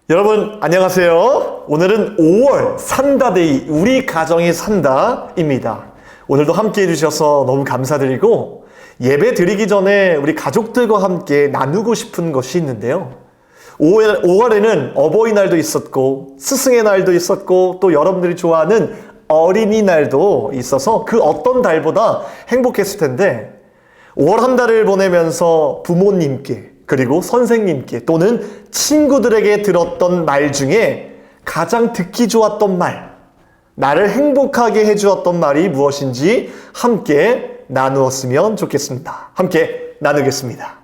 여러분 안녕하세요. 오늘은 5월 산다데이, 우리 가정이 산다입니다. 오늘도 함께 해주셔서 너무 감사드리고, 예배 드리기 전에 우리 가족들과 함께 나누고 싶은 것이 있는데요. 5월에는 어버이날도 있었고 스승의 날도 있었고 또 여러분들이 좋아하는 어린이날도 있어서 그 어떤 달보다 행복했을 텐데, 5월 한 달을 보내면서 부모님께 그리고 선생님께 또는 친구들에게 들었던 말 중에 가장 듣기 좋았던 말, 나를 행복하게 해주었던 말이 무엇인지 함께 나누었으면 좋겠습니다. 함께 나누겠습니다.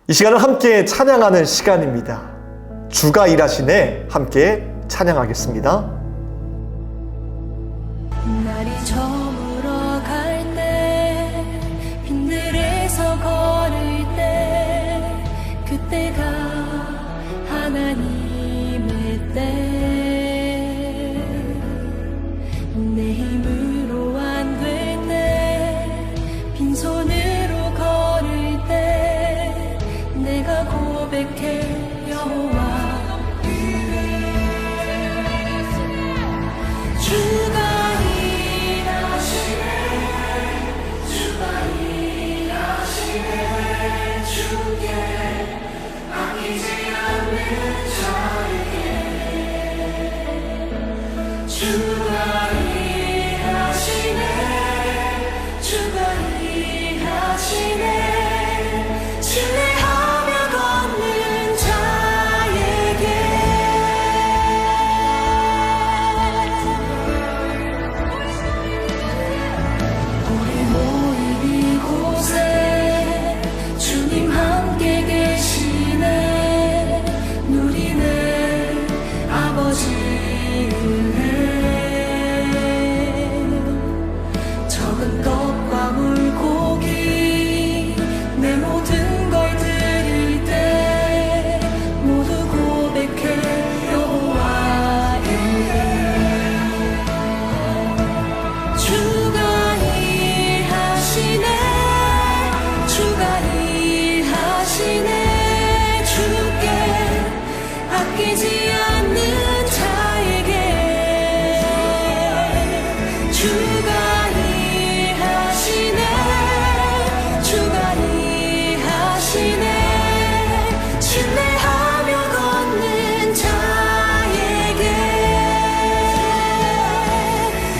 이 시간을 함께 찬양하는 시간입니다. 주가 일하시네 함께 찬양하겠습니다. 날이 저물어 갈 때, 빈들에서 걸을 때, 그때가 하나님일 때, 내 힘으로 안 될 때, 빈손으로 걸을 때, 내가 고백해 여호와 주가 일하시네, 주가 일하시네, 주께 아끼지 않는 자에게 주가 일하시네, 주가 일하시네, 신뢰하며 걷는 자에게 우리 모인 이곳에 주님 함께 계시네, 누리네 아버지 적은 떡과 물고기 내 모든 걸 드릴 때 모두 고백해 여호와의 주가 일하시네 주가 일하시네 주께 아끼지 않는 자에게 주가 일하시네 주가 일하시네 신뢰하며 걷는 자에게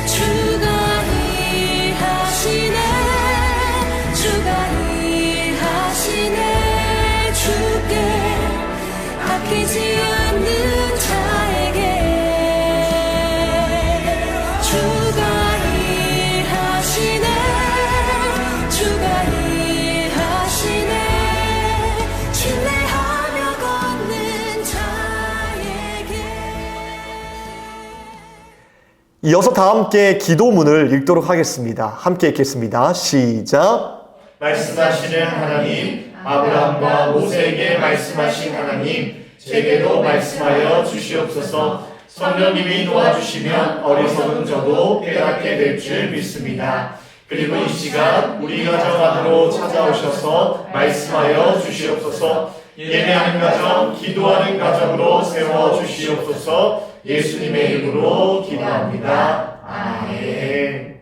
주가 일하시네 주가 일하시네 주께 아끼지 않는 자에게 주가 일하시네 주가 일하시네 신뢰하며 걷는 자에게. 이어서 다 함께 기도문을 읽도록 하겠습니다. 함께 읽겠습니다. 시작. 말씀하시는 하나님, 아브라함과 모세에게 말씀하신 하나님, 제게도 말씀하여 주시옵소서. 성령님이 도와주시면 어리석은 저도 깨닫게 될 줄 믿습니다. 그리고 이 시간 우리 가정 안으로 찾아오셔서 말씀하여 주시옵소서. 예배하는 가정, 기도하는 가정으로 세워 주시옵소서. 예수님의 이름으로 기도합니다. 아멘.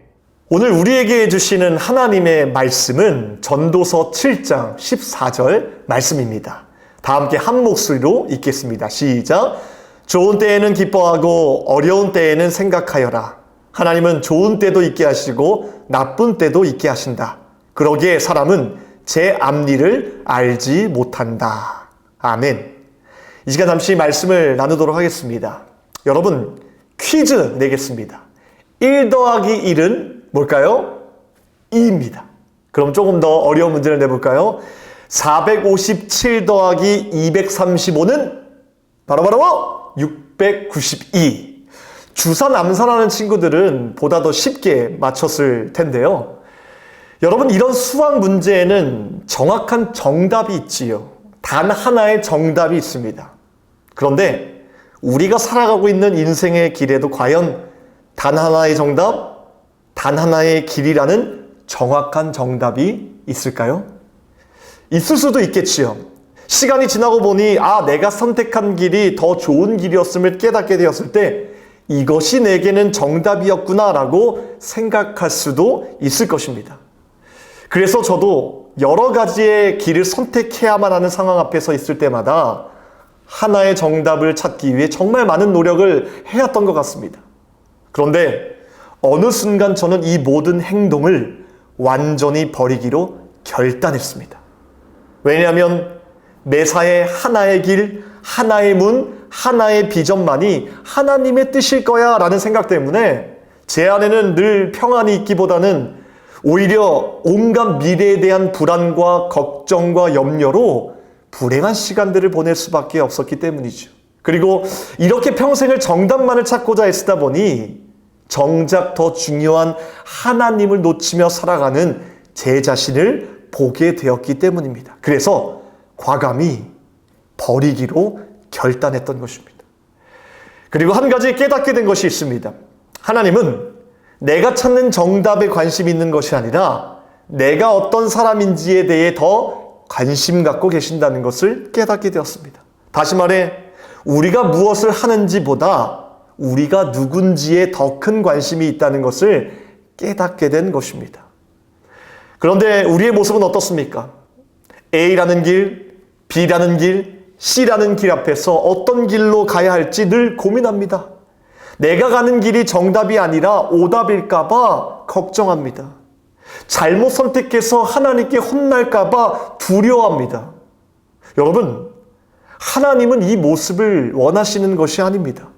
오늘 우리에게 주시는 하나님의 말씀은 전도서 7장 14절 말씀입니다. 다 함께 한 목소리로 읽겠습니다. 시작. 좋은 때에는 기뻐하고 어려운 때에는 생각하여라. 하나님은 좋은 때도 있게 하시고 나쁜 때도 있게 하신다. 그러기에 사람은 제 앞일을 알지 못한다. 아멘. 이 시간 잠시 말씀을 나누도록 하겠습니다. 여러분, 퀴즈 내겠습니다. 1 더하기 1은 뭘까요? 2입니다. 그럼 조금 더 어려운 문제를 내볼까요? 457 더하기 235는 바로 692. 주산 암산하는 친구들은 보다 더 쉽게 맞췄을 텐데요. 여러분, 이런 수학 문제에는 정확한 정답이 있지요. 단 하나의 정답이 있습니다. 그런데 우리가 살아가고 있는 인생의 길에도 과연 단 하나의 정답, 단 하나의 길이라는 정확한 정답이 있을까요? 있을 수도 있겠지요. 시간이 지나고 보니 내가 선택한 길이 더 좋은 길이었음을 깨닫게 되었을 때 이것이 내게는 정답이었구나라고 생각할 수도 있을 것입니다. 그래서 저도 여러 가지의 길을 선택해야만 하는 상황 앞에 서 있을 때마다 하나의 정답을 찾기 위해 정말 많은 노력을 해왔던 것 같습니다. 그런데 어느 순간 저는 이 모든 행동을 완전히 버리기로 결단했습니다. 왜냐하면 매사에 하나의 길, 하나의 문, 하나의 비전만이 하나님의 뜻일 거야 라는 생각 때문에 제 안에는 늘 평안이 있기보다는 오히려 온갖 미래에 대한 불안과 걱정과 염려로 불행한 시간들을 보낼 수밖에 없었기 때문이죠. 그리고 이렇게 평생을 정답만을 찾고자 애쓰다 보니 정작 더 중요한 하나님을 놓치며 살아가는 제 자신을 보게 되었기 때문입니다. 그래서 과감히 버리기로 결단했던 것입니다. 그리고 한 가지 깨닫게 된 것이 있습니다. 하나님은 내가 찾는 정답에 관심이 있는 것이 아니라 내가 어떤 사람인지에 대해 더 관심 갖고 계신다는 것을 깨닫게 되었습니다. 다시 말해 우리가 무엇을 하는지보다 우리가 누군지에 더 큰 관심이 있다는 것을 깨닫게 된 것입니다. 그런데 우리의 모습은 어떻습니까? A라는 길, B라는 길, C라는 길 앞에서 어떤 길로 가야 할지 늘 고민합니다. 내가 가는 길이 정답이 아니라 오답일까 봐 걱정합니다. 잘못 선택해서 하나님께 혼날까 봐 두려워합니다. 여러분, 하나님은 이 모습을 원하시는 것이 아닙니다.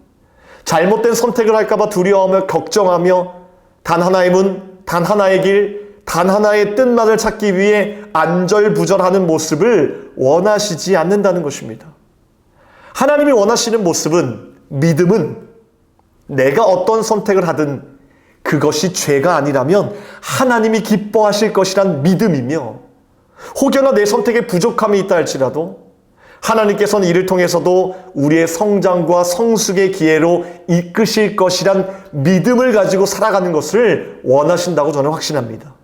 잘못된 선택을 할까 봐 두려워하며 걱정하며 단 하나의 문, 단 하나의 길, 단 하나의 뜻만을 찾기 위해 안절부절하는 모습을 원하시지 않는다는 것입니다. 하나님이 원하시는 모습은 믿음은 내가 어떤 선택을 하든 그것이 죄가 아니라면 하나님이 기뻐하실 것이란 믿음이며, 혹여나 내 선택에 부족함이 있다 할지라도 하나님께서는 이를 통해서도 우리의 성장과 성숙의 기회로 이끄실 것이란 믿음을 가지고 살아가는 것을 원하신다고 저는 확신합니다.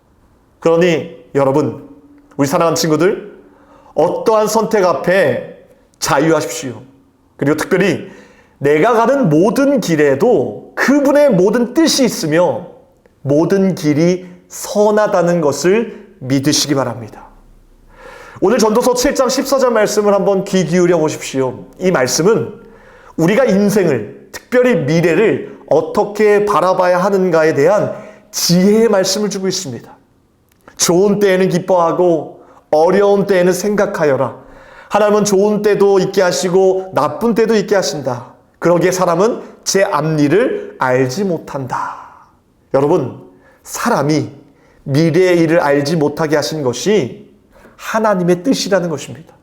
그러니 여러분, 우리 사랑하는 친구들, 어떠한 선택 앞에 자유하십시오. 그리고 특별히 내가 가는 모든 길에도 그분의 모든 뜻이 있으며 모든 길이 선하다는 것을 믿으시기 바랍니다. 오늘 전도서 7장 14절 말씀을 한번 귀 기울여 보십시오. 이 말씀은 우리가 인생을, 특별히 미래를 어떻게 바라봐야 하는가에 대한 지혜의 말씀을 주고 있습니다. 좋은 때에는 기뻐하고 어려운 때에는 생각하여라. 하나님은 좋은 때도 있게 하시고 나쁜 때도 있게 하신다. 그러기에 사람은 제 앞일을 알지 못한다. 여러분, 사람이 미래의 일을 알지 못하게 하신 것이 하나님의 뜻이라는 것입니다.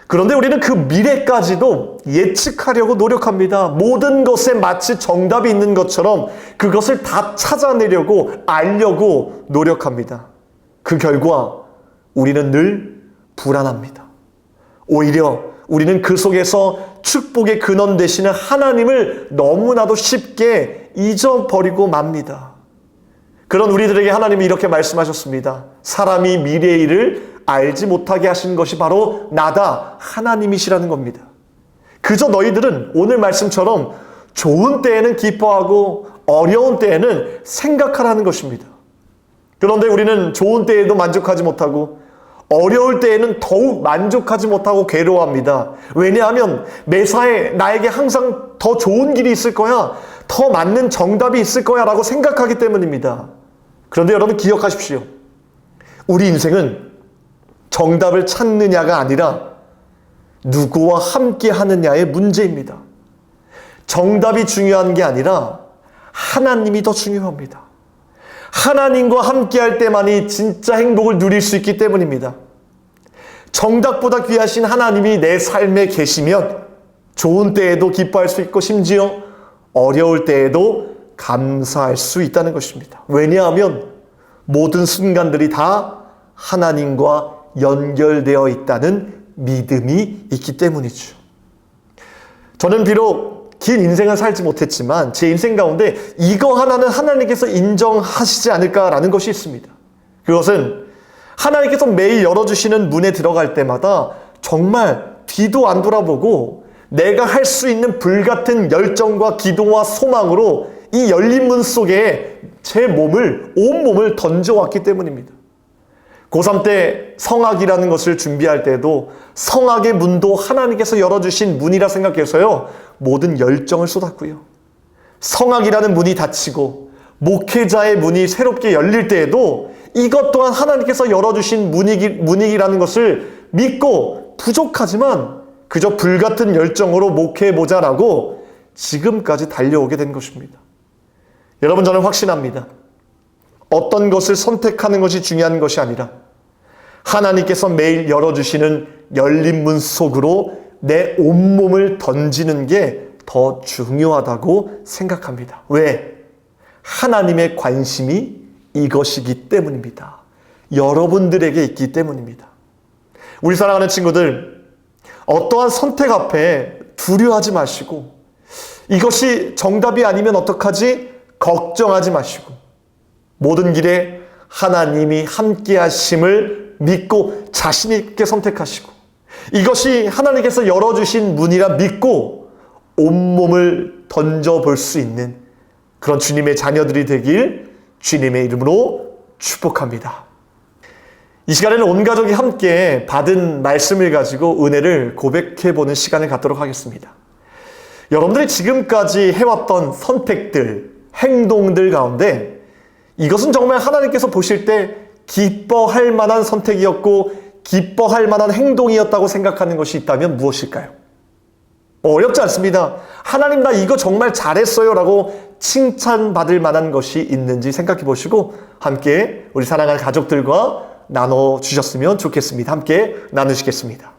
그런데 우리는 그 미래까지도 예측하려고 노력합니다. 모든 것에 마치 정답이 있는 것처럼 그것을 다 찾아내려고 알려고 노력합니다. 그 결과 우리는 늘 불안합니다. 오히려 우리는 그 속에서 축복의 근원 되시는 하나님을 너무나도 쉽게 잊어버리고 맙니다. 그런 우리들에게 하나님이 이렇게 말씀하셨습니다. 사람이 미래의 일을 알지 못하게 하신 것이 바로 나다, 하나님이시라는 겁니다. 그저 너희들은 오늘 말씀처럼 좋은 때에는 기뻐하고 어려운 때에는 생각하라는 것입니다. 그런데 우리는 좋은 때에도 만족하지 못하고 어려울 때에는 더욱 만족하지 못하고 괴로워합니다. 왜냐하면 매사에 나에게 항상 더 좋은 길이 있을 거야, 더 맞는 정답이 있을 거야 라고 생각하기 때문입니다. 그런데 여러분 기억하십시오. 우리 인생은 정답을 찾느냐가 아니라 누구와 함께 하느냐의 문제입니다. 정답이 중요한 게 아니라 하나님이 더 중요합니다. 하나님과 함께 할 때만이 진짜 행복을 누릴 수 있기 때문입니다. 정답보다 귀하신 하나님이 내 삶에 계시면 좋은 때에도 기뻐할 수 있고 심지어 어려울 때에도 감사할 수 있다는 것입니다. 왜냐하면 모든 순간들이 다 하나님과 연결되어 있다는 믿음이 있기 때문이죠. 저는 비록 긴 인생을 살지 못했지만 제 인생 가운데 이거 하나는 하나님께서 인정하시지 않을까라는 것이 있습니다. 그것은 하나님께서 매일 열어주시는 문에 들어갈 때마다 정말 뒤도 안 돌아보고 내가 할 수 있는 불같은 열정과 기도와 소망으로 이 열린 문 속에 제 온몸을 던져왔기 때문입니다. 고3 때 성악이라는 것을 준비할 때도 성악의 문도 하나님께서 열어주신 문이라 생각해서요, 모든 열정을 쏟았고요. 성악이라는 문이 닫히고 목회자의 문이 새롭게 열릴 때에도 이것 또한 하나님께서 열어주신 문이라는 것을 믿고 부족하지만 그저 불같은 열정으로 목회해보자라고 지금까지 달려오게 된 것입니다. 여러분, 저는 확신합니다. 어떤 것을 선택하는 것이 중요한 것이 아니라 하나님께서 매일 열어주시는 열린 문 속으로 내 온몸을 던지는 게 더 중요하다고 생각합니다. 왜? 하나님의 관심이 이것이기 때문입니다. 여러분들에게 있기 때문입니다. 우리 사랑하는 친구들, 어떠한 선택 앞에 두려워하지 마시고 이것이 정답이 아니면 어떡하지? 걱정하지 마시고 모든 길에 하나님이 함께 하심을 믿고 자신 있게 선택하시고 이것이 하나님께서 열어주신 문이라 믿고 온몸을 던져볼 수 있는 그런 주님의 자녀들이 되길 주님의 이름으로 축복합니다. 이 시간에는 온 가족이 함께 받은 말씀을 가지고 은혜를 고백해보는 시간을 갖도록 하겠습니다. 여러분들이 지금까지 해왔던 선택들, 행동들 가운데 이것은 정말 하나님께서 보실 때 기뻐할 만한 선택이었고 기뻐할 만한 행동이었다고 생각하는 것이 있다면 무엇일까요? 어렵지 않습니다. 하나님, 나 이거 정말 잘했어요 라고 칭찬받을 만한 것이 있는지 생각해 보시고 함께 우리 사랑하는 가족들과 나눠주셨으면 좋겠습니다. 함께 나누시겠습니다.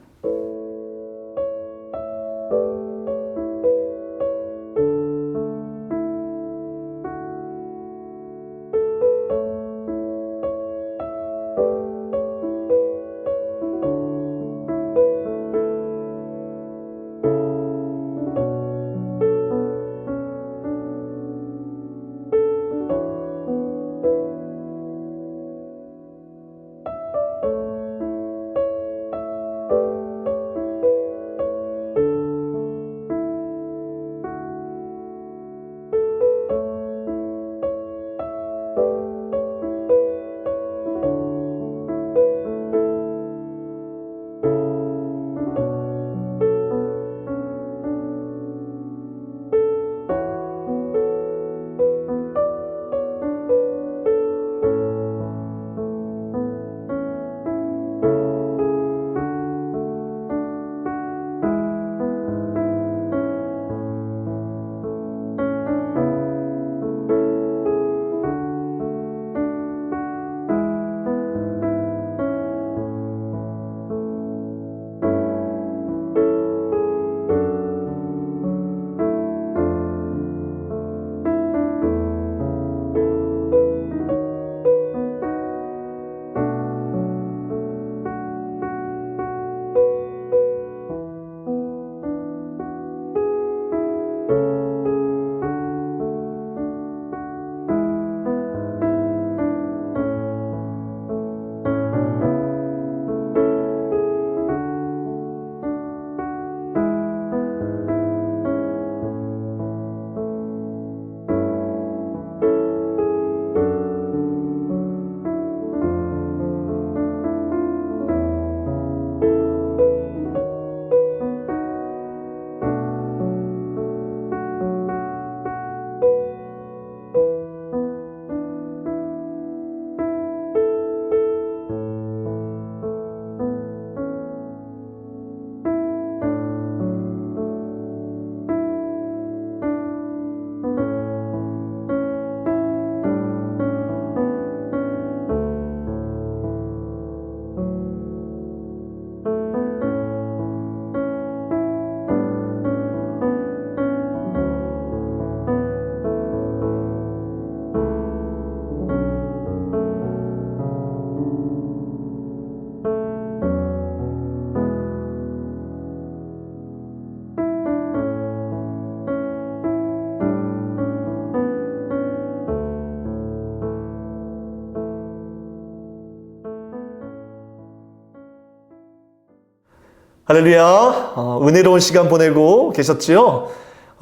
할렐루야. 은혜로운 시간 보내고 계셨지요?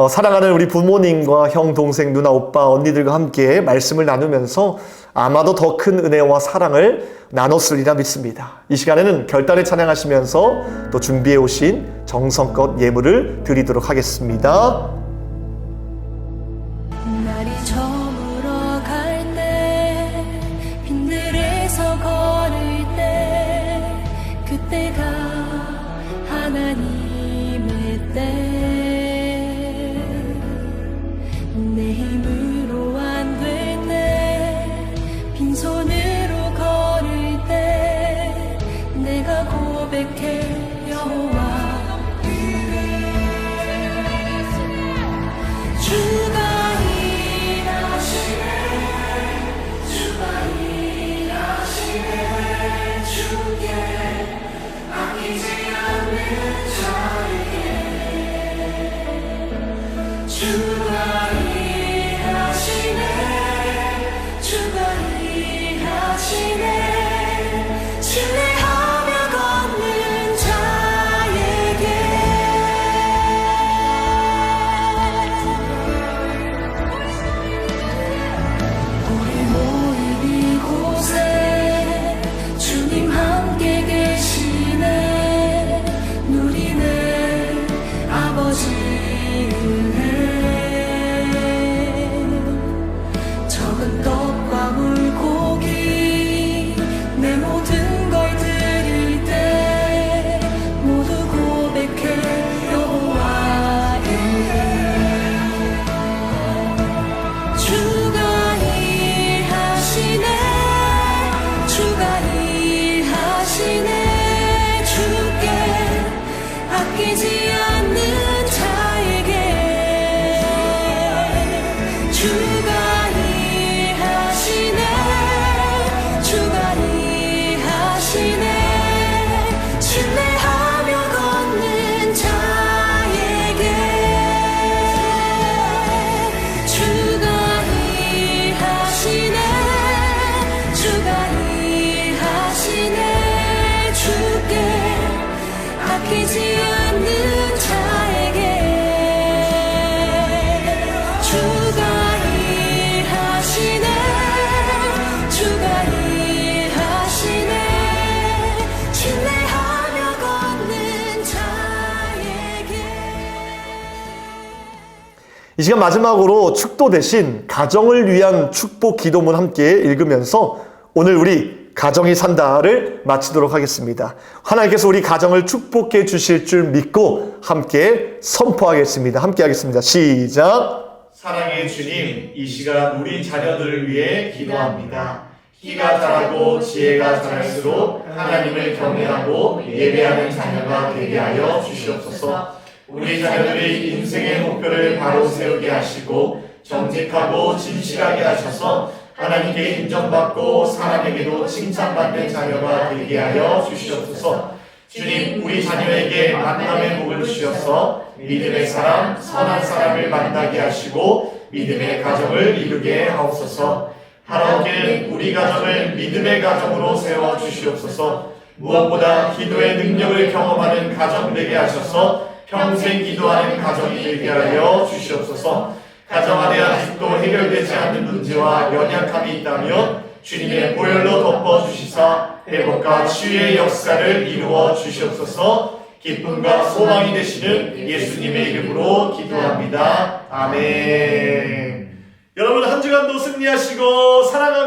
사랑하는 우리 부모님과 형, 동생, 누나, 오빠, 언니들과 함께 말씀을 나누면서 아마도 더 큰 은혜와 사랑을 나눴으리라 믿습니다. 이 시간에는 결단을 찬양하시면서 또 준비해 오신 정성껏 예물을 드리도록 하겠습니다. 날이 저물어 갈 때 빈들에서 걸을 때 그때가 하나님의 때 내 힘으로 안 될 때 빈손으로 걸을 때 내가 고백해 여호와 주가 일하시네 주가 일하시네 주께 아끼지 않는 자에게 주가 일하시네 주가 일하시네 신뢰하며 걷는 자에게 우리 모인 이곳에 주님 함께 계시네 누리네 아버지 은혜 적은 떡과 물고기 내 모든 걸 드릴 때 모두 고백해 여호와의 주가 일하시네 주가 일하시네 주께 아끼지 않는 자에게 주가 일하시네 주가 일하시네 신뢰하며 걷는 자에게 주가 일하시네 주가 일하시네 주께 아끼지 않는 자에게 주가 일하시네 주가 일하시네 신뢰하며 걷는 자에게 이 시간 마지막으로 축도 대신 가정을 위한 축복 기도문 함께 읽으면서 오늘 우리 가정이 산다를 마치도록 하겠습니다. 하나님께서 우리 가정을 축복해 주실 줄 믿고 함께 선포하겠습니다. 함께 하겠습니다. 시작! 사랑의 주님, 이 시간 우리 자녀들을 위해 기도합니다. 키가 자라고 지혜가 자랄수록 하나님을 경외하고 예배하는 자녀가 되게 하여 주시옵소서. 우리 자녀들이 인생의 목표를 바로 세우게 하시고 정직하고 진실하게 하셔서 하나님께 인정받고 사람에게도 칭찬받는 자녀가 되게 하여 주시옵소서. 주님, 우리 자녀에게 만남의 복을 주셔서 믿음의 사람, 선한 사람을 만나게 하시고 믿음의 가정을 이루게 하옵소서. 하나님께는 우리 가정을 믿음의 가정으로 세워 주시옵소서. 무엇보다 기도의 능력을 경험하는 가정 되게 하셔서 평생 기도하는 가정이 되게 하여 주시옵소서. 가정 안에 아직도 해결되지 않는 문제와 연약함이 있다면 주님의 보혈로 덮어주시사 회복과 치유의 역사를 이루어 주시옵소서. 기쁨과 소망이 되시는 예수님의 이름으로 기도합니다. 아멘. 여러분 한 주간도 승리하시고 사랑하는